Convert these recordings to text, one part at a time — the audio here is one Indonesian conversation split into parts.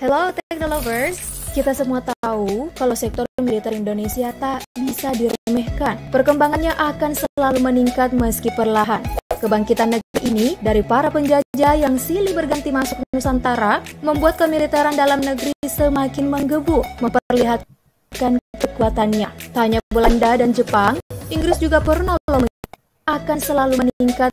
Hello Technolovers, kita semua tahu kalau sektor militer Indonesia tak bisa diremehkan. Perkembangannya akan selalu meningkat meski perlahan. Kebangkitan negeri ini dari para penjajah yang silih berganti masuk Nusantara membuat kemiliteran dalam negeri semakin menggebu, memperlihatkan kekuatannya. Tak hanya Belanda dan Jepang, Inggris juga pernah akan selalu meningkat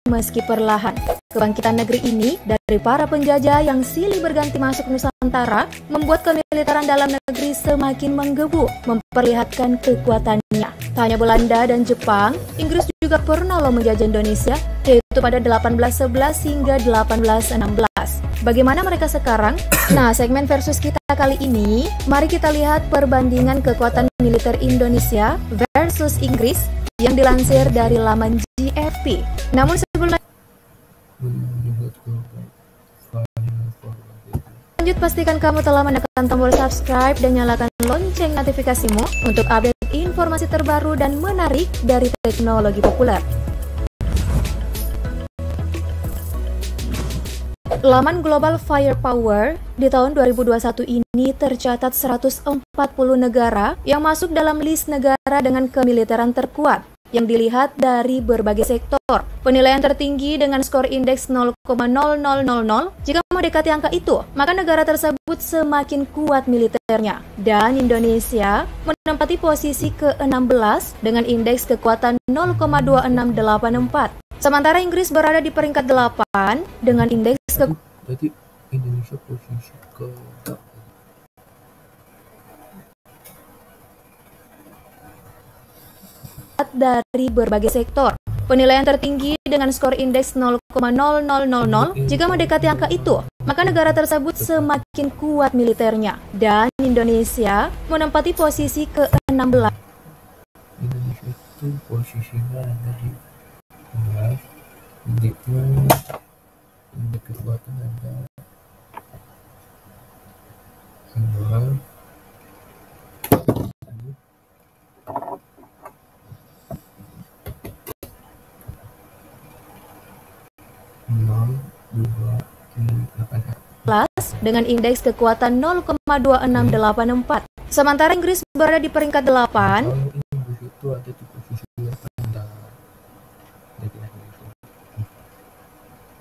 meski perlahan. Kebangkitan negeri ini dari para penjajah yang silih berganti masuk Nusantara membuat kemiliteran dalam negeri semakin menggebu, memperlihatkan kekuatannya. Tak hanya Belanda dan Jepang, Inggris juga pernah menjajah Indonesia, yaitu pada 1811 hingga 1816. Bagaimana mereka sekarang? Nah, segmen versus kita kali ini, mari kita lihat perbandingan kekuatan militer Indonesia versus Inggris yang dilansir dari laman GFP. Namun sebelum lanjut, pastikan kamu telah menekan tombol subscribe dan nyalakan lonceng notifikasimu untuk update informasi terbaru dan menarik dari teknologi populer. Laman Global Firepower di tahun 2021 ini tercatat 140 negara yang masuk dalam list negara dengan kemiliteran terkuat yang dilihat dari berbagai sektor. Penilaian tertinggi dengan skor indeks 0,0000. Jika mendekati angka itu, maka negara tersebut semakin kuat militernya. Dan Indonesia menempati posisi ke-16 dengan indeks kekuatan 0,2684. Sementara Inggris berada di peringkat 8 dengan indeks Berarti Indonesia posisi ke dari berbagai sektor. Penilaian tertinggi dengan skor indeks 0,0000. Jika mendekati angka itu, maka negara tersebut semakin kuat militernya. Dan Indonesia menempati posisi ke-16. Indonesia itu posisinya ada di 11, indeksnya indeks kekuatan ada 2, dengan indeks kekuatan 0,2684. Sementara Inggris berada di peringkat 8. Inggris itu ada di posisi 8 dan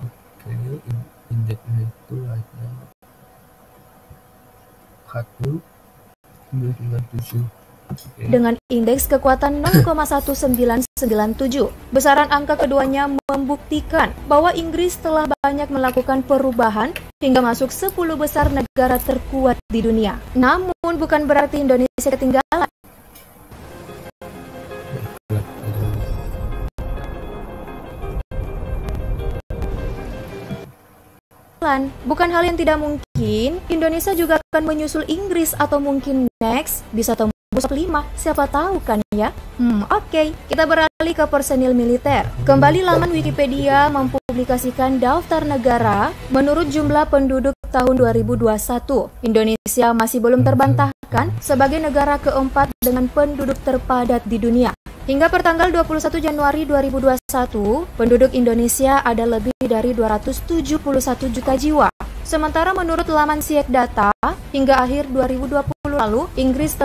oke, indeksnya itu ada 1,997 dengan indeks kekuatan 0,1997. Besaran angka keduanya membuktikan bahwa Inggris telah banyak melakukan perubahan hingga masuk 10 besar negara terkuat di dunia. Namun bukan berarti Indonesia ketinggalan. Bukan hal yang tidak mungkin, Indonesia juga akan menyusul Inggris atau mungkin next bisa tembus top 5, siapa tahu kan ya. Oke, kita beralih ke personil militer. Kembali laman Wikipedia mempublikasikan daftar negara menurut jumlah penduduk tahun 2021. Indonesia masih belum terbantahkan sebagai negara keempat dengan penduduk terpadat di dunia. Hingga pertanggal 21 Januari 2021, penduduk Indonesia ada lebih dari 271 juta jiwa. Sementara menurut laman Siek Data, hingga akhir 2020 lalu, Inggris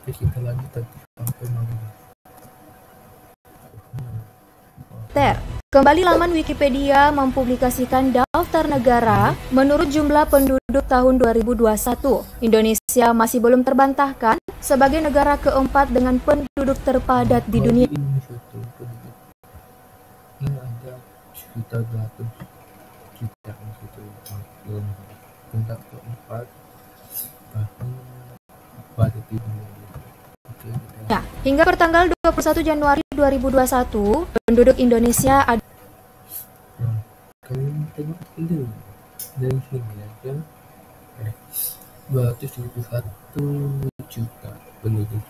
Oke, kita lanjut tadi sampai mana? Kembali laman Wikipedia mempublikasikan daftar negara menurut jumlah penduduk tahun 2021. Indonesia masih belum terbantahkan sebagai negara keempat dengan penduduk terpadat di dunia. Indonesia itu penduduknya ada sekitar 200 juta gitu. Tingkat keempat bahkan pada di dunia. Oke, Ya, hingga pertanggal 21 Januari 2021, penduduk Indonesia ada kalian tengok dulu dari sini aja 271 juta penduduk.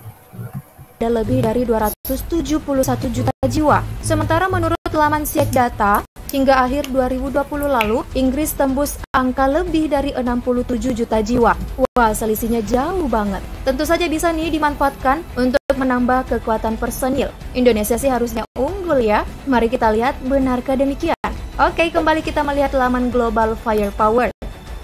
lebih dari 271 juta jiwa. Sementara menurut laman Siak Data, hingga akhir 2020 lalu, Inggris tembus angka lebih dari 67 juta jiwa. Wah, selisihnya jauh banget. Tentu saja bisa nih dimanfaatkan untuk menambah kekuatan personil. Indonesia sih harusnya unggul ya. Mari kita lihat benarkah demikian. Oke, kembali kita melihat laman Global Firepower.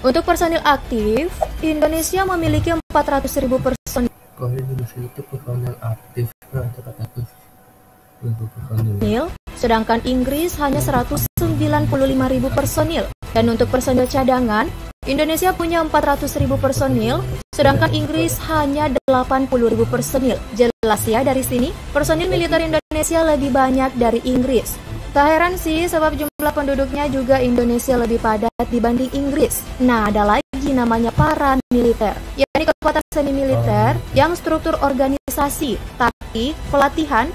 Untuk personil aktif, Indonesia memiliki 400.000 personil. Kalau Indonesia itu personil aktif kan 400.000 personil. Sedangkan Inggris hanya 195.000 personil. Dan untuk personil cadangan, Indonesia punya 400.000 personil, sedangkan Inggris hanya 80.000 personil. Jelas ya dari sini, personil militer Indonesia lebih banyak dari Inggris. Tak heran sih, sebab jumlah penduduknya juga Indonesia lebih padat dibanding Inggris. Nah, ada lagi namanya paramiliter, yakni kekuatan semi militer yang struktur organisasi, taktik, pelatihan,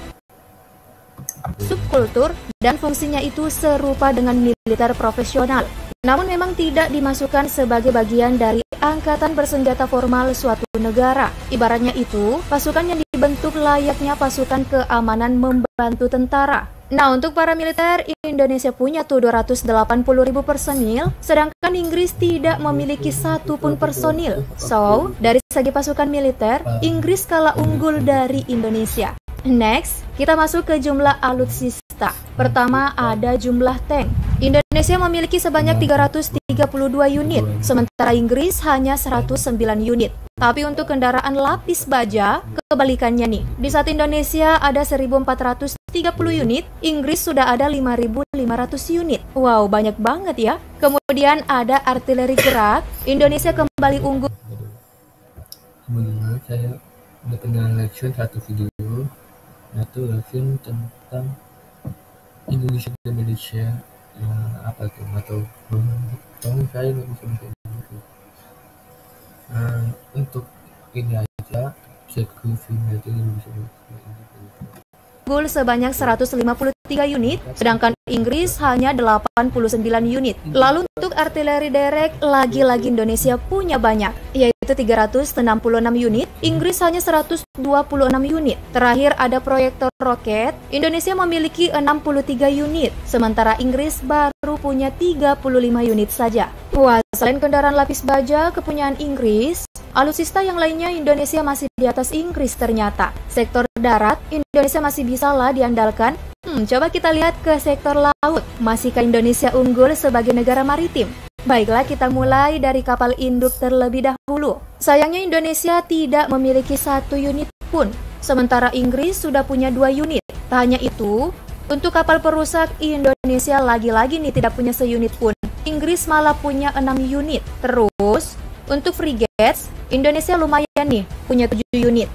subkultur, dan fungsinya itu serupa dengan militer profesional. Namun memang tidak dimasukkan sebagai bagian dari angkatan bersenjata formal suatu negara. Ibaratnya itu, pasukan yang dibentuk layaknya pasukan keamanan membantu tentara. Nah, untuk para militer, Indonesia punya tuh 280.000 personil, sedangkan Inggris tidak memiliki satu pun personil. So, dari segi pasukan militer, Inggris kalah unggul dari Indonesia. Next, kita masuk ke jumlah alutsista. Pertama ada jumlah tank. Indonesia memiliki sebanyak 332 unit, sementara Inggris hanya 109 unit. Tapi untuk kendaraan lapis baja, kebalikannya nih. Di saat Indonesia ada 1.430 unit, Inggris sudah ada 5.500 unit. Wow, banyak banget ya. Kemudian ada artileri gerak, Indonesia kembali unggul. Sebelumnya saya udah pernah lection satu video, yaitu lection tentang Indonesia apa tuh atau saya nggak bisa bahasa Inggris. Untuk ini aja deskripsinya aja yang bisa Unggul sebanyak 153 unit, sedangkan Inggris hanya 89 unit. Lalu untuk artileri derek, lagi-lagi Indonesia punya banyak, yaitu 366 unit, Inggris hanya 126 unit. Terakhir ada proyektor roket, Indonesia memiliki 63 unit, sementara Inggris baru punya 35 unit saja. Wah, selain kendaraan lapis baja kepunyaan Inggris, alutsista yang lainnya Indonesia masih di atas Inggris ternyata. Sektor darat, Indonesia masih bisa lah diandalkan. Coba kita lihat ke sektor laut. Masihkah Indonesia unggul sebagai negara maritim? Baiklah, kita mulai dari kapal induk terlebih dahulu. Sayangnya Indonesia tidak memiliki satu unit pun, sementara Inggris sudah punya 2 unit. Tak hanya itu, untuk kapal perusak Indonesia lagi-lagi nih tidak punya seunit pun. Inggris malah punya 6 unit. Terus, untuk frigates, Indonesia lumayan nih, punya 7 unit.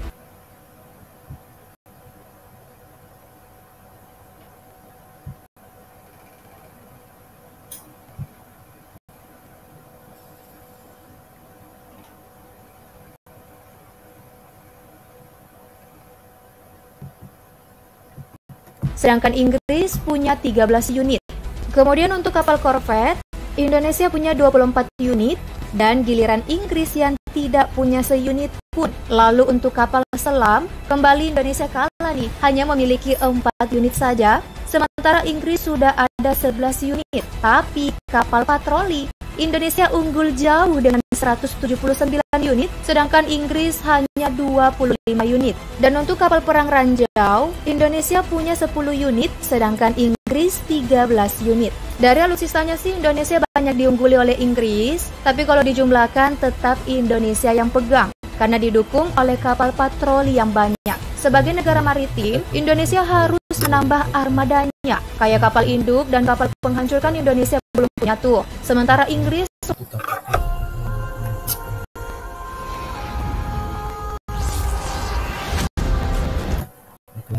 Sedangkan Inggris punya 13 unit. Kemudian untuk kapal korvet, Indonesia punya 24 unit, dan giliran Inggris yang tidak punya seunit pun. Lalu untuk kapal selam, kembali Indonesia kalah nih, hanya memiliki 4 unit saja, sementara Inggris sudah ada 11 unit. Tapi kapal patroli, Indonesia unggul jauh dengan 179 unit, sedangkan Inggris hanya 25 unit. Dan untuk kapal perang ranjau, Indonesia punya 10 unit, sedangkan Inggris 13 unit. Dari alutsistanya sih Indonesia banyak diungguli oleh Inggris, tapi kalau dijumlahkan tetap Indonesia yang pegang. karena didukung oleh kapal patroli yang banyak. Sebagai negara maritim, Indonesia harus menambah armadanya. Kayak kapal induk dan kapal penghancur kan Indonesia belum punya tuh. Sementara Inggris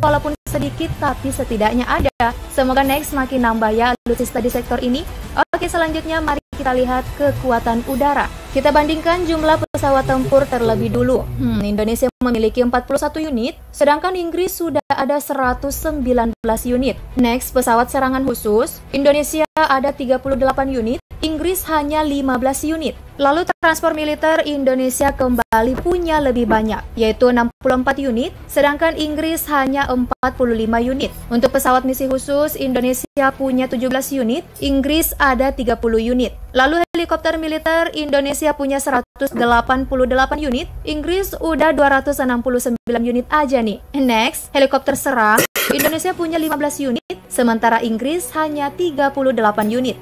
walaupun sedikit tapi setidaknya ada. Semoga next makin nambah ya alutsista di sektor ini. Oke, selanjutnya mari kita lihat kekuatan udara. Kita bandingkan jumlah pesawat tempur terlebih dulu. Indonesia memiliki 41 unit, sedangkan Inggris sudah ada 119 unit. Next, pesawat serangan khusus. Indonesia ada 38 unit, Inggris hanya 15 unit. Lalu transport militer Indonesia kembali punya lebih banyak, yaitu 64 unit, sedangkan Inggris hanya 45 unit. Untuk pesawat misi khusus, Indonesia punya 17 unit, Inggris ada 30 unit. Lalu helikopter militer Indonesia punya 188 unit, Inggris udah 269 unit aja nih. Next, helikopter serang Indonesia punya 15 unit, sementara Inggris hanya 38 unit.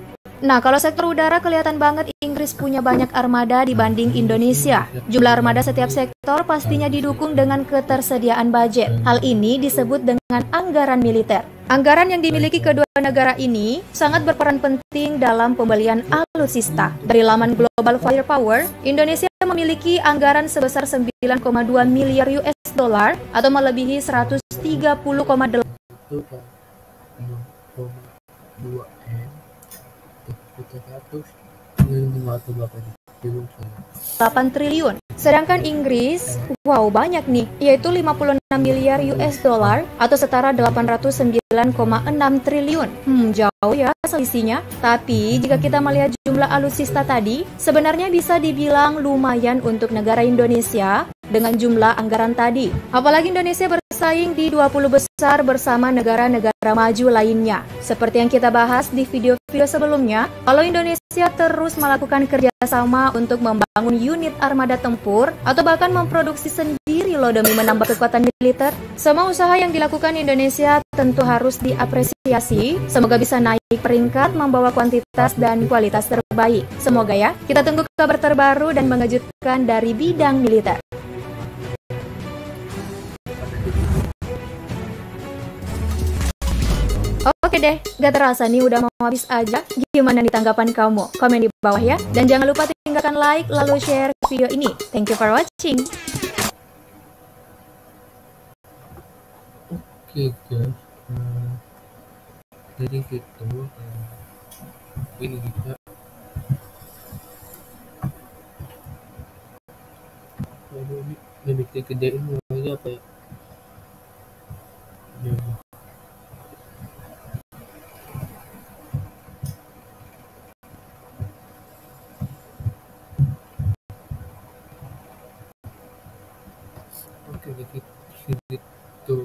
Nah, kalau sektor udara kelihatan banget Inggris punya banyak armada dibanding Indonesia. Jumlah armada setiap sektor pastinya didukung dengan ketersediaan budget. Hal ini disebut dengan anggaran militer. Anggaran yang dimiliki kedua negara ini sangat berperan penting dalam pembelian alutsista. Dari laman Global Firepower, Indonesia memiliki anggaran sebesar 9,2 miliar US dollar atau melebihi 130,8 triliun. Sedangkan Inggris, wow banyak nih, yaitu 56 miliar US dollar atau setara 809,6 triliun. Jauh ya selisihnya. Tapi jika kita melihat jumlah alutsista tadi, sebenarnya bisa dibilang lumayan untuk negara Indonesia dengan jumlah anggaran tadi. Apalagi Indonesia bersaing di 20 besar bersama negara-negara maju lainnya. Seperti yang kita bahas di video-video sebelumnya, kalau Indonesia terus melakukan kerjasama untuk membangun unit armada tempur atau bahkan memproduksi sendiri loh demi menambah kekuatan militer, semua usaha yang dilakukan Indonesia tentu harus diapresiasi. Semoga bisa naik peringkat, membawa kuantitas dan kualitas terbaik. Semoga ya, kita tunggu kabar terbaru dan mengejutkan dari bidang militer. Oke deh, gak terasa nih udah mau habis aja. Gimana nih tanggapan kamu? Komen di bawah ya. Dan jangan lupa tinggalkan like lalu share video ini. Thank you for watching. Oke guys, jadi gitu ini kita lebih gedein lagi apa ya? Oke, jadi segitu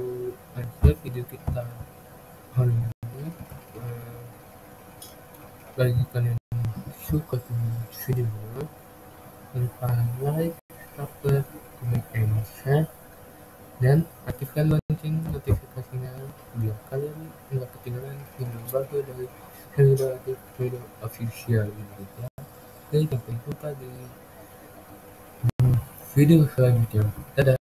aja video kita hari ini. Bagi kalian yang suka dengan video, jangan lupa like, subscribe, komen, and share, dan aktifkan lonceng notifikasinya biar kalian nggak ketinggalan video baru dari video official ini ya. Jadi sampai jumpa di video selanjutnya. Dadah.